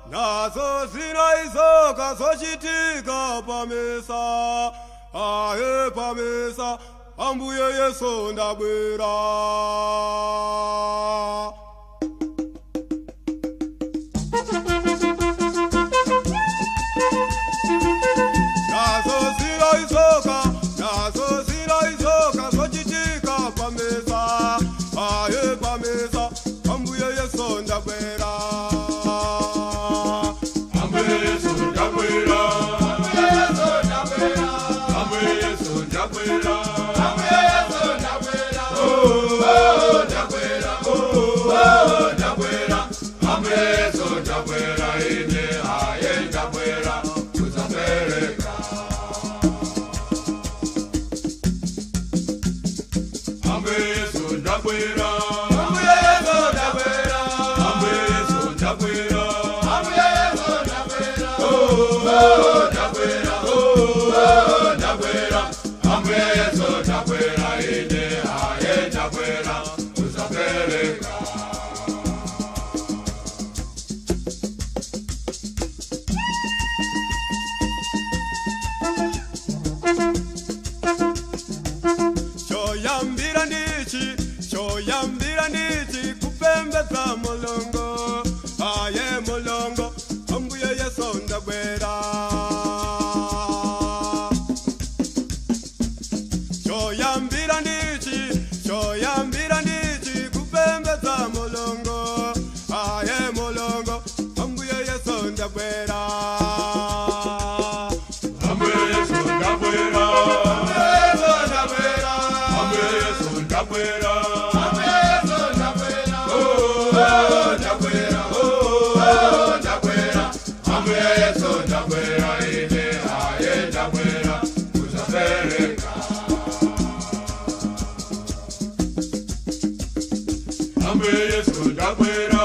Nazo zinaizoka zochitika pamesa, ae pamesa, Ambuye Yesu ndabwera. Nazo zinaizoka zochitika pamesa, ae pamesa, Ambuye Yesu ndabwera. Ambuye Yesu ndabwera. Ambuye Yesu ndabwera. Ambuye Yesu ndabwera. Ambuye Yesu ndabwera. Oh ndabwera. Oh ndabwera. Ambuye Yesu ndabwera. Ine aye ndabwera. Tuzapereka. Ambuye Yesu ndabwera. Ambuye Yesu ndabwera. Ambuye Yesu ndabwera. Ambuye Yesu ndabwera. Oh ndabwera. Oh ndabwera. Ambuye Yesu ndabwera. Ine aye ndabwera. Tuzapereka. Choyambira ndichi kupembedza Mulungu, aye Mulungu, Ambuye Yesu ndabwera. Choyambira ndichi kupembedza Mulungu, aye Mulungu, Ambuye Yesu ndabwera. Ambuye Yesu ndabwera. Ambuye Yesu ndabwera. Ambuye Yesu ndabwera. Oh ndabwera. Oh ndabwera. Ambuye Yesu ndabwera. Ine aye ndabwera. Tuzapereka. Ambuye Yesu ndabwera.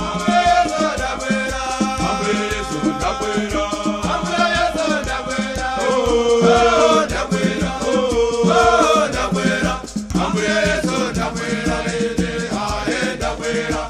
Ambuye Yesu ndabwera. Ambuye Yesu ndabwera. Oh ndabwera. Oh ndabwera. Ambuye Yesu ndabwera. Ine aye ndabwera.